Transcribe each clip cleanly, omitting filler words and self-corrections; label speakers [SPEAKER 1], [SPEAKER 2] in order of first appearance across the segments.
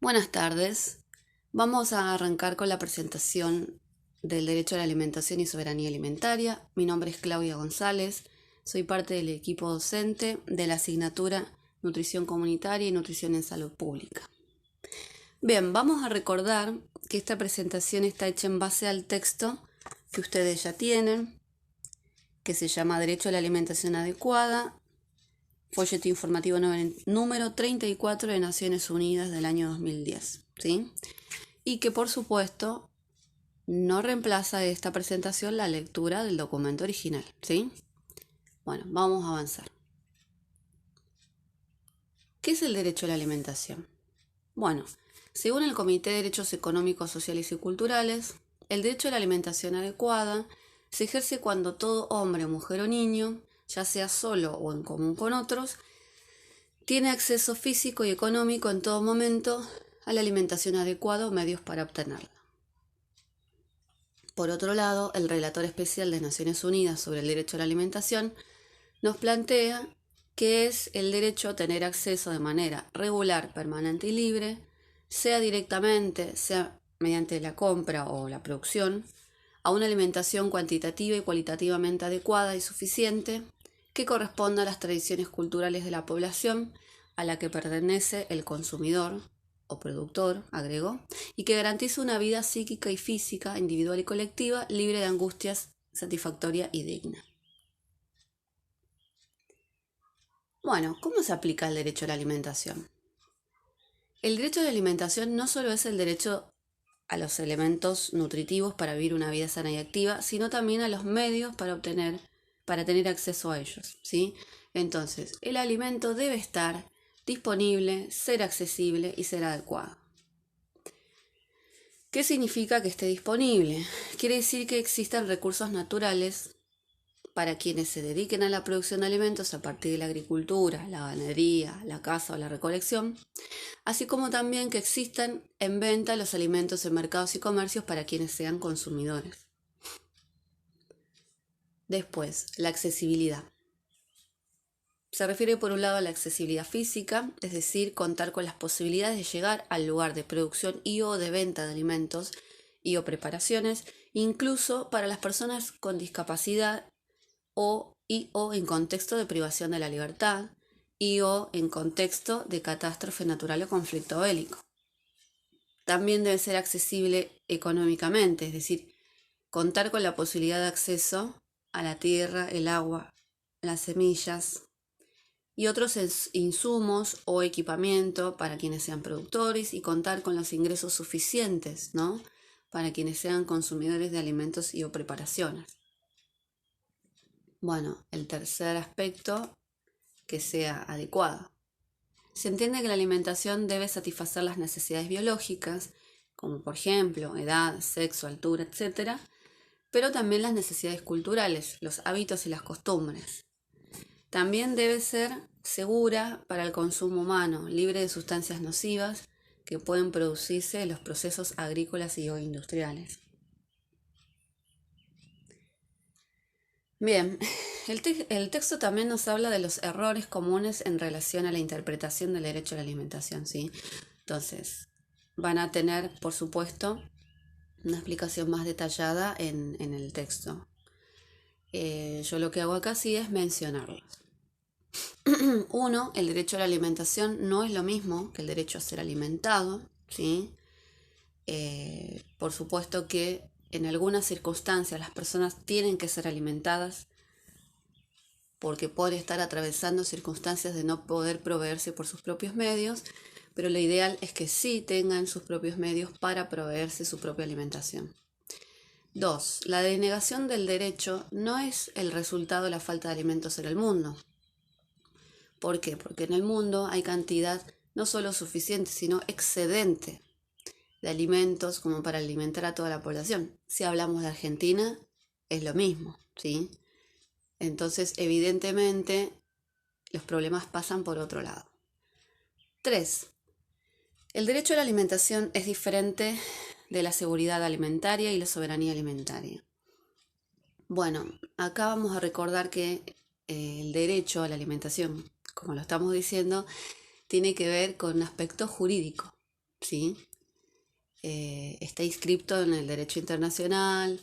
[SPEAKER 1] Buenas tardes. Vamos a arrancar con la presentación del derecho a la alimentación y soberanía alimentaria. Mi nombre es Claudia González. Soy parte del equipo docente de la asignatura Nutrición Comunitaria y Nutrición en Salud Pública. Bien, vamos a recordar que esta presentación está hecha en base al texto que ustedes ya tienen, que se llama Derecho a la Alimentación Adecuada, folleto informativo número 34 de Naciones Unidas del año 2010, ¿sí? Y que por supuesto no reemplaza de esta presentación la lectura del documento original, ¿sí? Bueno, vamos a avanzar. ¿Qué es el derecho a la alimentación? Bueno, según el Comité de Derechos Económicos, Sociales y Culturales, el derecho a la alimentación adecuada se ejerce cuando todo hombre, mujer o niño, ya sea solo o en común con otros, tiene acceso físico y económico en todo momento a la alimentación adecuada o medios para obtenerla. Por otro lado, el relator especial de Naciones Unidas sobre el derecho a la alimentación nos plantea que es el derecho a tener acceso de manera regular, permanente y libre, sea directamente, sea mediante la compra o la producción, a una alimentación cuantitativa y cualitativamente adecuada y suficiente que corresponda a las tradiciones culturales de la población a la que pertenece el consumidor o productor, agregó, y que garantice una vida psíquica y física, individual y colectiva, libre de angustias, satisfactoria y digna. Bueno, ¿cómo se aplica el derecho a la alimentación? El derecho a la alimentación no solo es el derecho a los elementos nutritivos para vivir una vida sana y activa, sino también a los medios para tener acceso a ellos, ¿sí? Entonces, el alimento debe estar disponible, ser accesible y ser adecuado. ¿Qué significa que esté disponible? Quiere decir que existan recursos naturales para quienes se dediquen a la producción de alimentos a partir de la agricultura, la ganadería, la caza o la recolección, así como también que existan en venta los alimentos en mercados y comercios para quienes sean consumidores. Después, la accesibilidad. Se refiere por un lado a la accesibilidad física, es decir, contar con las posibilidades de llegar al lugar de producción y o de venta de alimentos y o preparaciones, incluso para las personas con discapacidad o en contexto de privación de la libertad y o en contexto de catástrofe natural o conflicto bélico. También debe ser accesible económicamente, es decir, contar con la posibilidad de acceso a la tierra, el agua, las semillas y otros insumos o equipamiento para quienes sean productores y contar con los ingresos suficientes, ¿no?, para quienes sean consumidores de alimentos y o preparaciones. Bueno, el tercer aspecto, que sea adecuado. Se entiende que la alimentación debe satisfacer las necesidades biológicas, como por ejemplo edad, sexo, altura, etc., pero también las necesidades culturales, los hábitos y las costumbres. También debe ser segura para el consumo humano, libre de sustancias nocivas que pueden producirse en los procesos agrícolas y o industriales. Bien, el texto también nos habla de los errores comunes en relación a la interpretación del derecho a la alimentación, ¿sí? Entonces, van a tener, por supuesto, una explicación más detallada en el texto. Yo lo que hago acá sí es mencionarlos. 1. El derecho a la alimentación no es lo mismo que el derecho a ser alimentado, ¿sí? Por supuesto que en algunas circunstancias las personas tienen que ser alimentadas porque pueden estar atravesando circunstancias de no poder proveerse por sus propios medios, pero lo ideal es que sí tengan sus propios medios para proveerse su propia alimentación. 2. La denegación del derecho no es el resultado de la falta de alimentos en el mundo. ¿Por qué? Porque en el mundo hay cantidad no solo suficiente, sino excedente de alimentos como para alimentar a toda la población. Si hablamos de Argentina, es lo mismo, ¿sí? Entonces, evidentemente, los problemas pasan por otro lado. 3. El derecho a la alimentación es diferente de la seguridad alimentaria y la soberanía alimentaria. Bueno, acá vamos a recordar que el derecho a la alimentación, como lo estamos diciendo, tiene que ver con un aspecto jurídico, ¿sí? Está inscripto en el derecho internacional,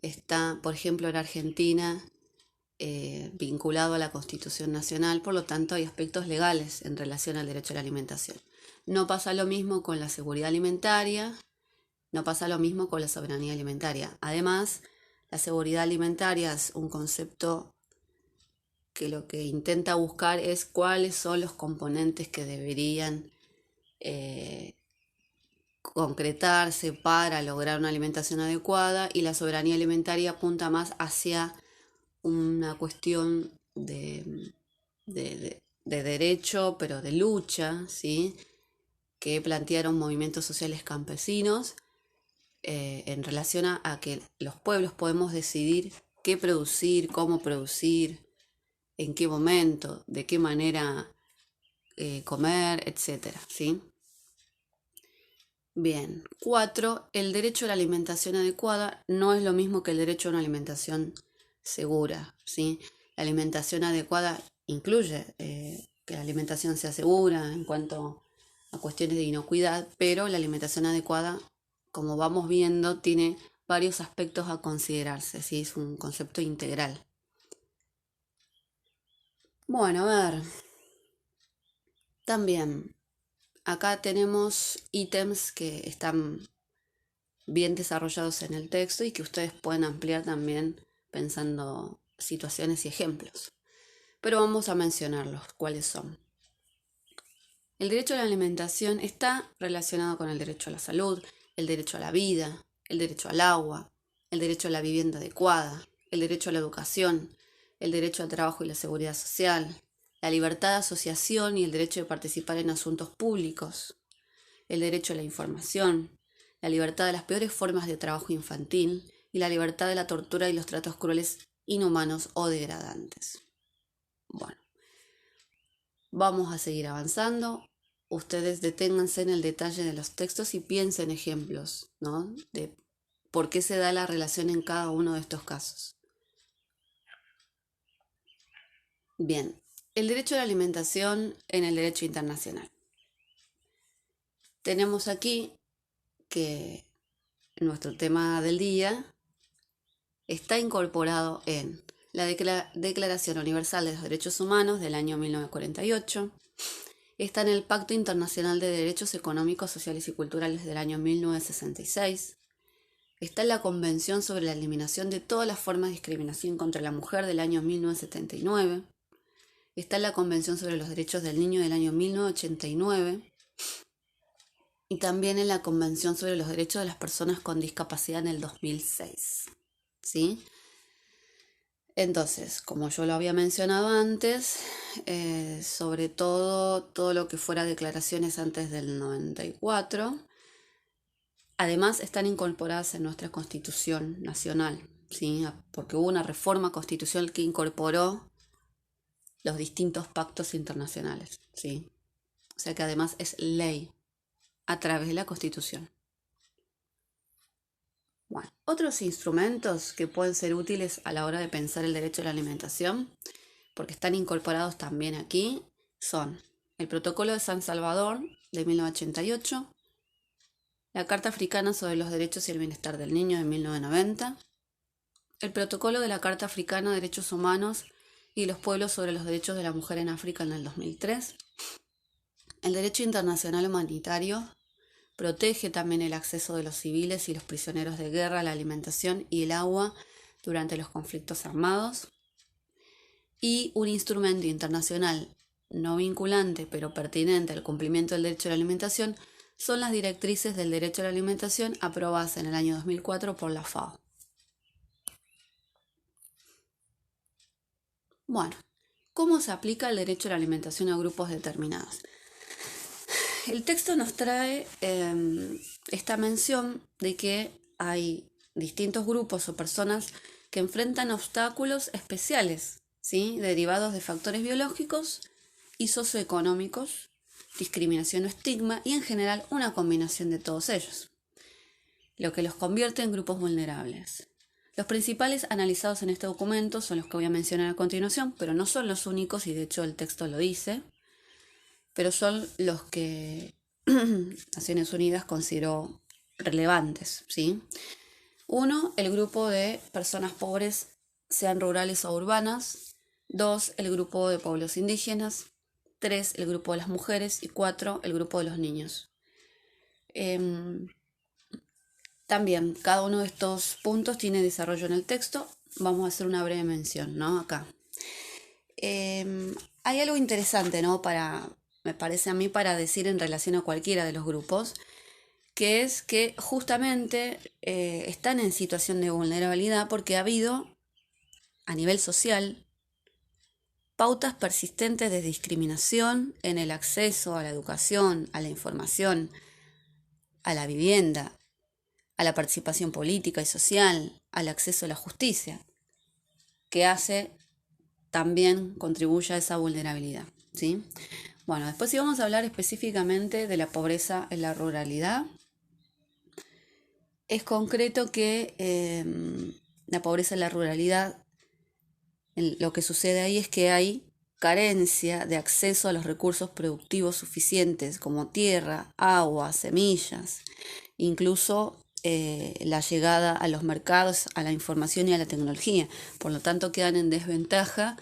[SPEAKER 1] está, por ejemplo, en Argentina, vinculado a la Constitución Nacional, por lo tanto hay aspectos legales en relación al derecho a la alimentación. No pasa lo mismo con la seguridad alimentaria, no pasa lo mismo con la soberanía alimentaria. Además, la seguridad alimentaria es un concepto que lo que intenta buscar es cuáles son los componentes que deberían concretarse para lograr una alimentación adecuada, y la soberanía alimentaria apunta más hacia una cuestión de derecho, pero de lucha, ¿sí? Que plantearon movimientos sociales campesinos en relación a que los pueblos podemos decidir qué producir, cómo producir, en qué momento, de qué manera comer, etcétera, ¿sí? Bien, 4. El derecho a la alimentación adecuada no es lo mismo que el derecho a una alimentación segura, ¿sí? La alimentación adecuada incluye que la alimentación sea segura en cuanto a cuestiones de inocuidad, pero la alimentación adecuada, como vamos viendo, tiene varios aspectos a considerarse, ¿sí? Es un concepto integral. Bueno, a ver, también acá tenemos ítems que están bien desarrollados en el texto y que ustedes pueden ampliar también pensando situaciones y ejemplos. Pero vamos a mencionarlos, cuáles son. El derecho a la alimentación está relacionado con el derecho a la salud, el derecho a la vida, el derecho al agua, el derecho a la vivienda adecuada, el derecho a la educación, el derecho al trabajo y la seguridad social, la libertad de asociación y el derecho de participar en asuntos públicos, el derecho a la información, la libertad de las peores formas de trabajo infantil y la libertad de la tortura y los tratos crueles, inhumanos o degradantes. Bueno, vamos a seguir avanzando. Ustedes deténganse en el detalle de los textos y piensen ejemplos, ¿no? De por qué se da la relación en cada uno de estos casos. Bien, el derecho a la alimentación en el derecho internacional. Tenemos aquí que nuestro tema del día está incorporado en la Declaración Universal de los Derechos Humanos del año 1948, está en el Pacto Internacional de Derechos Económicos, Sociales y Culturales del año 1966, está en la Convención sobre la Eliminación de todas las formas de discriminación contra la mujer del año 1979, está en la Convención sobre los Derechos del Niño del año 1989, y también en la Convención sobre los Derechos de las Personas con Discapacidad en el 2006. ¿Sí? Entonces, como yo lo había mencionado antes, sobre todo lo que fuera declaraciones antes del 94, además están incorporadas en nuestra Constitución Nacional, ¿sí? Porque hubo una reforma constitucional que incorporó los distintos pactos internacionales, ¿sí? O sea que además es ley a través de la Constitución. Bueno, otros instrumentos que pueden ser útiles a la hora de pensar el derecho a la alimentación, porque están incorporados también aquí, son el Protocolo de San Salvador de 1988, la Carta Africana sobre los Derechos y el Bienestar del Niño de 1990, el Protocolo de la Carta Africana de Derechos Humanos y los Pueblos sobre los Derechos de la Mujer en África en el 2003, el Derecho Internacional Humanitario protege también el acceso de los civiles y los prisioneros de guerra a la alimentación y el agua durante los conflictos armados. Y un instrumento internacional no vinculante, pero pertinente al cumplimiento del derecho a la alimentación, son las directrices del derecho a la alimentación aprobadas en el año 2004 por la FAO. Bueno, ¿cómo se aplica el derecho a la alimentación a grupos determinados? El texto nos trae esta mención de que hay distintos grupos o personas que enfrentan obstáculos especiales, ¿sí? Derivados de factores biológicos y socioeconómicos, discriminación o estigma, y en general una combinación de todos ellos, lo que los convierte en grupos vulnerables. Los principales analizados en este documento son los que voy a mencionar a continuación, pero no son los únicos, y de hecho el texto lo dice, pero son los que Naciones Unidas consideró relevantes, ¿sí? Uno, el grupo de personas pobres, sean rurales o urbanas. Dos, el grupo de pueblos indígenas. Tres, el grupo de las mujeres. Y cuatro, el grupo de los niños. También, cada uno de estos puntos tiene desarrollo en el texto. Vamos a hacer una breve mención, ¿no? Acá. Hay algo interesante, ¿no? Me parece a mí, para decir en relación a cualquiera de los grupos, que es que justamente están en situación de vulnerabilidad porque ha habido, a nivel social, pautas persistentes de discriminación en el acceso a la educación, a la información, a la vivienda, a la participación política y social, al acceso a la justicia, que también contribuye a esa vulnerabilidad, ¿sí? Bueno, después sí vamos a hablar específicamente de la pobreza en la ruralidad. Es concreto que la pobreza en la ruralidad, lo que sucede ahí es que hay carencia de acceso a los recursos productivos suficientes como tierra, agua, semillas, incluso la llegada a los mercados, a la información y a la tecnología. Por lo tanto, quedan en desventaja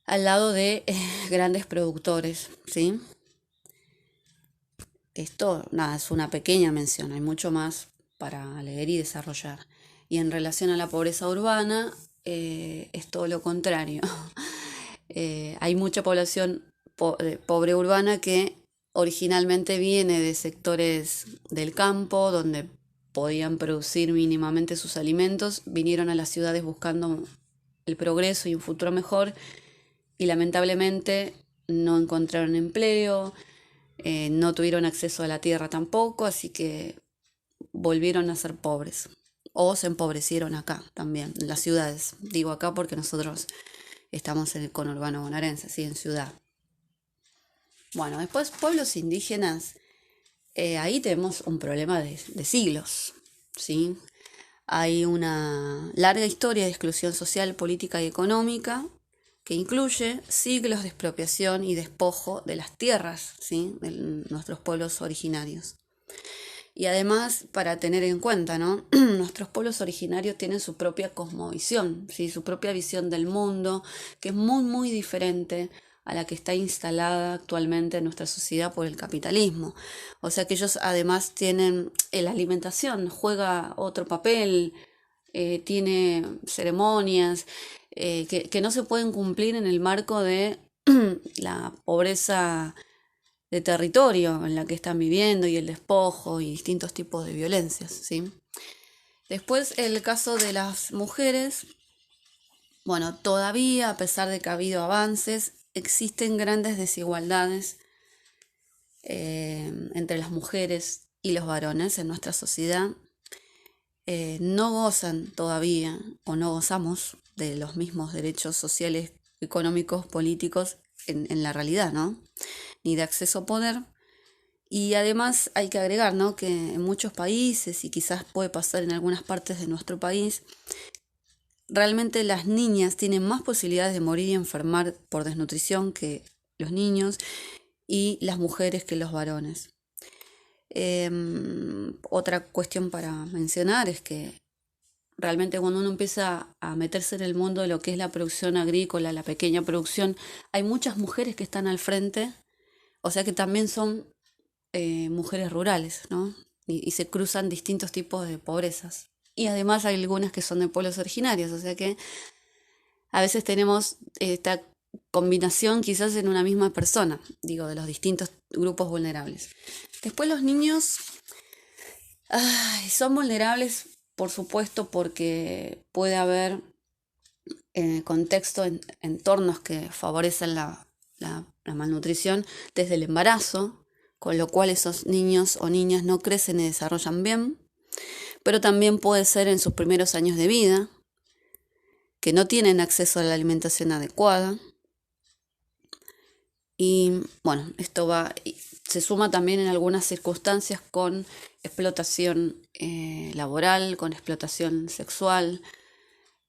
[SPEAKER 1] al lado de grandes productores, ¿sí? Esto, nada, es una pequeña mención, hay mucho más para leer y desarrollar. Y en relación a la pobreza urbana, es todo lo contrario. Hay mucha población pobre urbana que originalmente viene de sectores del campo, donde podían producir mínimamente sus alimentos, vinieron a las ciudades buscando el progreso y un futuro mejor, y lamentablemente no encontraron empleo, no tuvieron acceso a la tierra tampoco, así que volvieron a ser pobres. O se empobrecieron acá también, en las ciudades. Digo acá porque nosotros estamos en el conurbano bonaerense, sí, en ciudad. Bueno, después pueblos indígenas, ahí tenemos un problema de siglos, ¿sí? Hay una larga historia de exclusión social, política y económica que incluye siglos de expropiación y despojo de las tierras, ¿sí?, de nuestros pueblos originarios. Y además, para tener en cuenta, ¿no? Nuestros pueblos originarios tienen su propia cosmovisión, ¿sí?, su propia visión del mundo, que es muy, muy diferente a la que está instalada actualmente en nuestra sociedad por el capitalismo. O sea que ellos además tienen, la alimentación juega otro papel, tiene ceremonias que no se pueden cumplir en el marco de la pobreza de territorio en la que están viviendo y el despojo y distintos tipos de violencias, ¿sí? Después, el caso de las mujeres, bueno, todavía, a pesar de que ha habido avances, existen grandes desigualdades entre las mujeres y los varones en nuestra sociedad. No gozan todavía o no gozamos de los mismos derechos sociales, económicos, políticos en la realidad, ¿no? Ni de acceso a poder. Y además hay que agregar, ¿no?, que en muchos países, y quizás puede pasar en algunas partes de nuestro país, realmente las niñas tienen más posibilidades de morir y enfermar por desnutrición que los niños, y las mujeres que los varones. Otra cuestión para mencionar es que realmente cuando uno empieza a meterse en el mundo de lo que es la producción agrícola, la pequeña producción, hay muchas mujeres que están al frente, o sea que también son mujeres rurales, ¿no? Y se cruzan distintos tipos de pobrezas. Y además hay algunas que son de pueblos originarios, o sea que a veces tenemos esta combinación quizás en una misma persona, digo, de los distintos grupos vulnerables. Después los niños son vulnerables, por supuesto, porque puede haber contexto, entornos que favorecen la malnutrición desde el embarazo, con lo cual esos niños o niñas no crecen y desarrollan bien, pero también puede ser en sus primeros años de vida, que no tienen acceso a la alimentación adecuada. Y bueno, se suma también en algunas circunstancias con explotación laboral, con explotación sexual.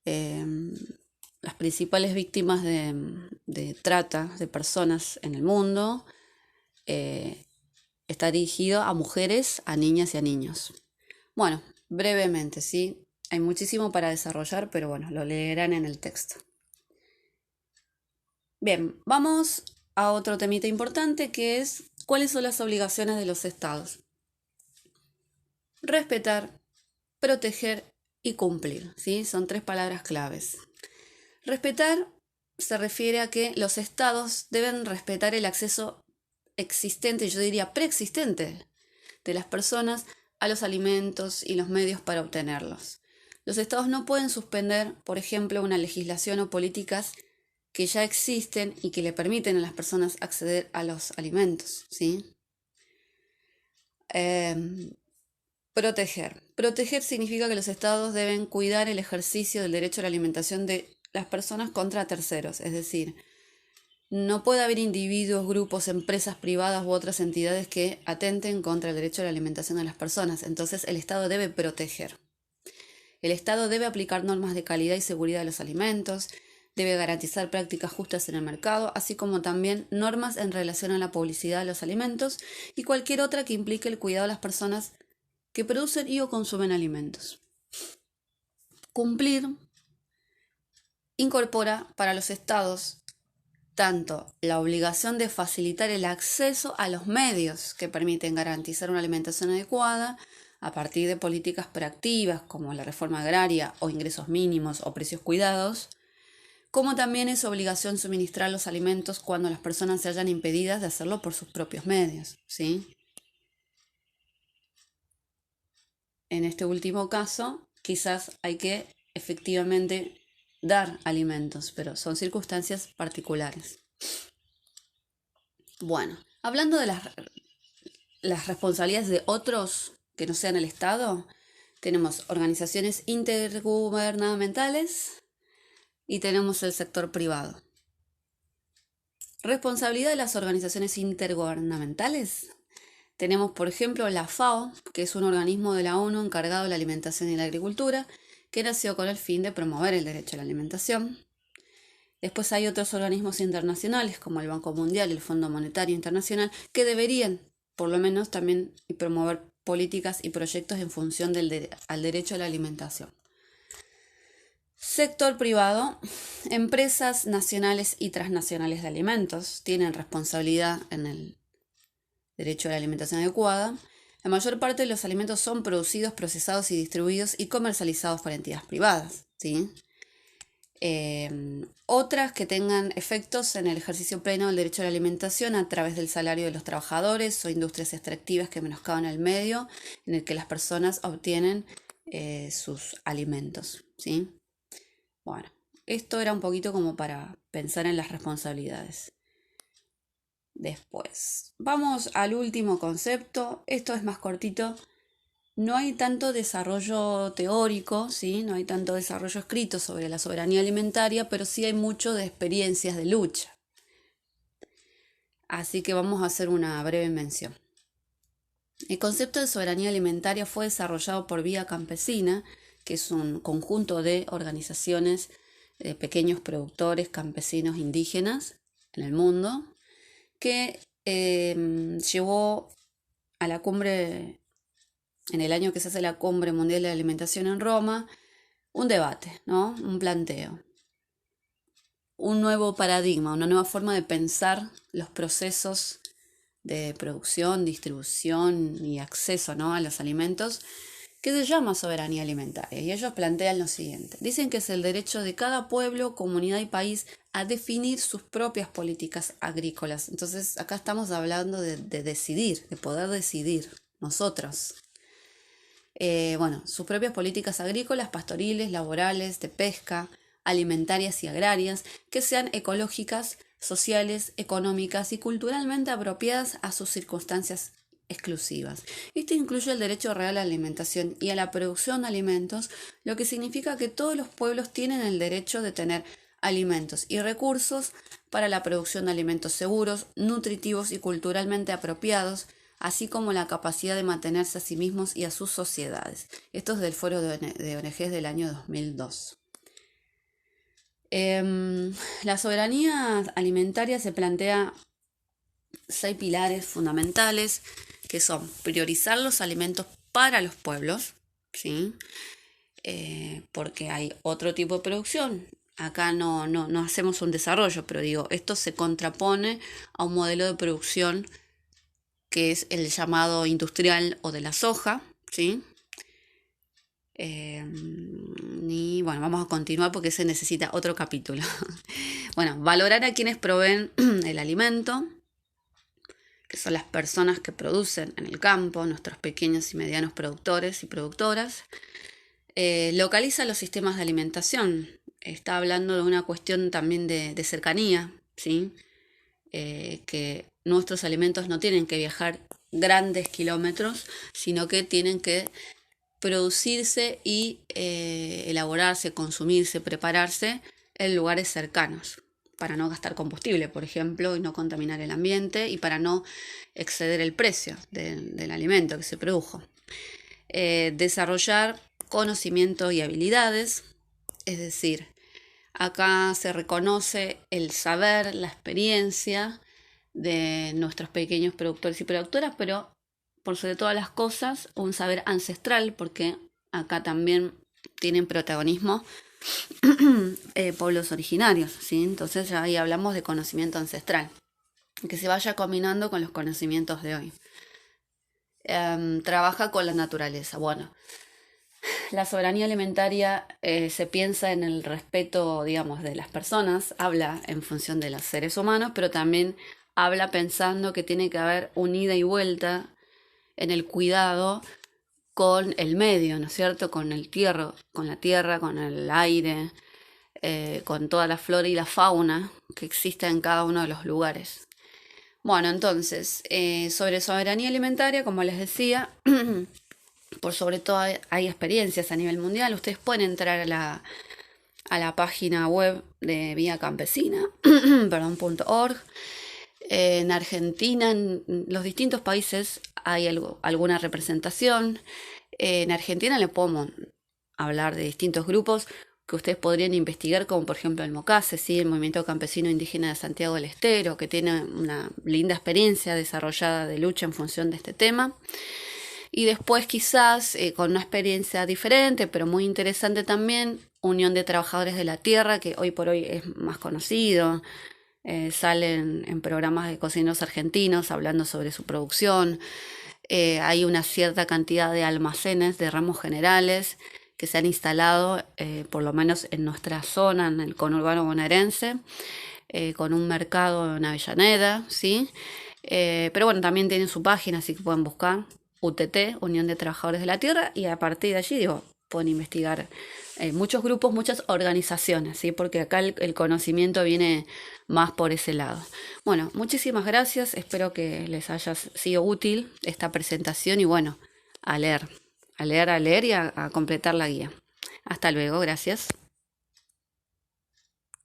[SPEAKER 1] Las principales víctimas de trata de personas en el mundo está dirigido a mujeres, a niñas y a niños. Bueno, brevemente, ¿sí? Hay muchísimo para desarrollar, pero bueno, lo leerán en el texto. Bien, vamos a otro temita importante que es cuáles son las obligaciones de los estados. Respetar, proteger y cumplir, ¿sí? Son 3 palabras claves. Respetar se refiere a que los estados deben respetar el acceso existente, yo diría preexistente, de las personas a los alimentos y los medios para obtenerlos. Los estados no pueden suspender, por ejemplo, una legislación o políticas que ya existen y que le permiten a las personas acceder a los alimentos, ¿sí? Proteger. Proteger significa que los estados deben cuidar el ejercicio del derecho a la alimentación de las personas contra terceros, es decir, no puede haber individuos, grupos, empresas privadas u otras entidades que atenten contra el derecho a la alimentación de las personas. Entonces el Estado debe proteger. El Estado debe aplicar normas de calidad y seguridad de los alimentos, debe garantizar prácticas justas en el mercado, así como también normas en relación a la publicidad de los alimentos y cualquier otra que implique el cuidado de las personas que producen y o consumen alimentos. Cumplir incorpora para los estados tanto la obligación de facilitar el acceso a los medios que permiten garantizar una alimentación adecuada a partir de políticas proactivas como la reforma agraria o ingresos mínimos o precios cuidados, como también es obligación suministrar los alimentos cuando las personas se hayan impedidas de hacerlo por sus propios medios, ¿sí? En este último caso, quizás hay que efectivamente dar alimentos, pero son circunstancias particulares. Bueno, hablando de las responsabilidades de otros que no sean el Estado, tenemos organizaciones intergubernamentales y tenemos el sector privado. Responsabilidad de las organizaciones intergubernamentales. Tenemos, por ejemplo, la FAO, que es un organismo de la ONU encargado de la alimentación y la agricultura, que nació con el fin de promover el derecho a la alimentación. Después hay otros organismos internacionales, como el Banco Mundial y el Fondo Monetario Internacional, que deberían, por lo menos, también promover políticas y proyectos en función al derecho a la alimentación. Sector privado. Empresas nacionales y transnacionales de alimentos tienen responsabilidad en el derecho a la alimentación adecuada. La mayor parte de los alimentos son producidos, procesados y distribuidos y comercializados por entidades privadas, ¿sí? Otras que tengan efectos en el ejercicio pleno del derecho a la alimentación a través del salario de los trabajadores o industrias extractivas que menoscaban el medio en el que las personas obtienen sus alimentos, ¿sí? Bueno, esto era un poquito como para pensar en las responsabilidades. Después, vamos al último concepto. Esto es más cortito. No hay tanto desarrollo teórico, ¿sí? No hay tanto desarrollo escrito sobre la soberanía alimentaria, pero sí hay mucho de experiencias de lucha. Así que vamos a hacer una breve mención. El concepto de soberanía alimentaria fue desarrollado por Vía Campesina, que es un conjunto de organizaciones de pequeños productores campesinos indígenas en el mundo, que llevó a la cumbre, en el año que se hace la Cumbre Mundial de la Alimentación en Roma, un debate, ¿no? Un planteo, un nuevo paradigma, una nueva forma de pensar los procesos de producción, distribución y acceso, ¿no?, a los alimentos, que se llama soberanía alimentaria. Y ellos plantean lo siguiente. Dicen que es el derecho de cada pueblo, comunidad y país a definir sus propias políticas agrícolas. Entonces acá estamos hablando de decidir, de poder decidir nosotros. Sus propias políticas agrícolas, pastoriles, laborales, de pesca, alimentarias y agrarias, que sean ecológicas, sociales, económicas y culturalmente apropiadas a sus circunstancias exclusivas. Esto incluye el derecho real a la alimentación y a la producción de alimentos, lo que significa que todos los pueblos tienen el derecho de tener alimentos y recursos para la producción de alimentos seguros, nutritivos y culturalmente apropiados, así como la capacidad de mantenerse a sí mismos y a sus sociedades. Esto es del Foro de ONGs del año 2002. La soberanía alimentaria se plantea 6 pilares fundamentales que son priorizar los alimentos para los pueblos, ¿sí? Porque hay otro tipo de producción. Acá no hacemos un desarrollo, pero digo, esto se contrapone a un modelo de producción que es el llamado industrial o de la soja, ¿sí? Y bueno, vamos a continuar porque se necesita otro capítulo. Bueno, valorar a quienes proveen el alimento, que son las personas que producen en el campo, nuestros pequeños y medianos productores y productoras. Localiza los sistemas de alimentación. Está hablando de una cuestión también de cercanía, ¿sí? Que nuestros alimentos no tienen que viajar grandes kilómetros, sino que tienen que producirse y elaborarse, consumirse, prepararse en lugares cercanos, para no gastar combustible, por ejemplo, y no contaminar el ambiente, y para no exceder el precio del alimento que se produjo. Desarrollar conocimiento y habilidades, es decir, acá se reconoce el saber, la experiencia de nuestros pequeños productores y productoras, pero por sobre todas las cosas, un saber ancestral, porque acá también tienen protagonismo pueblos originarios, ¿sí? Entonces ya ahí hablamos de conocimiento ancestral, que se vaya combinando con los conocimientos de hoy. Trabaja con la naturaleza. Bueno, la soberanía alimentaria se piensa en el respeto, digamos, de las personas, habla en función de los seres humanos, pero también habla pensando que tiene que haber un ida y vuelta en el cuidado con el medio, ¿no es cierto? Con la tierra, con el aire, con toda la flora y la fauna que existe en cada uno de los lugares. Bueno, entonces, sobre soberanía alimentaria, como les decía, por sobre todo hay experiencias a nivel mundial. Ustedes pueden entrar a la página web de Vía Campesina, .org. En Argentina, en los distintos países hay alguna representación. En Argentina le podemos hablar de distintos grupos que ustedes podrían investigar, como por ejemplo el MOCASE, ¿sí? El Movimiento Campesino Indígena de Santiago del Estero, que tiene una linda experiencia desarrollada de lucha en función de este tema. Y después quizás con una experiencia diferente, pero muy interesante también, Unión de Trabajadores de la Tierra, que hoy por hoy es más conocido. Salen en programas de cocineros argentinos hablando sobre su producción. Hay una cierta cantidad de almacenes de ramos generales que se han instalado, por lo menos en nuestra zona, en el conurbano bonaerense, con un mercado en Avellaneda, ¿sí? Pero bueno, también tienen su página, así que pueden buscar UTT, Unión de Trabajadores de la Tierra, y a partir de allí, pueden investigar muchos grupos, muchas organizaciones, ¿sí? Porque acá el conocimiento viene más por ese lado. Bueno, muchísimas gracias, espero que les haya sido útil esta presentación y bueno, a leer y a completar la guía. Hasta luego, gracias.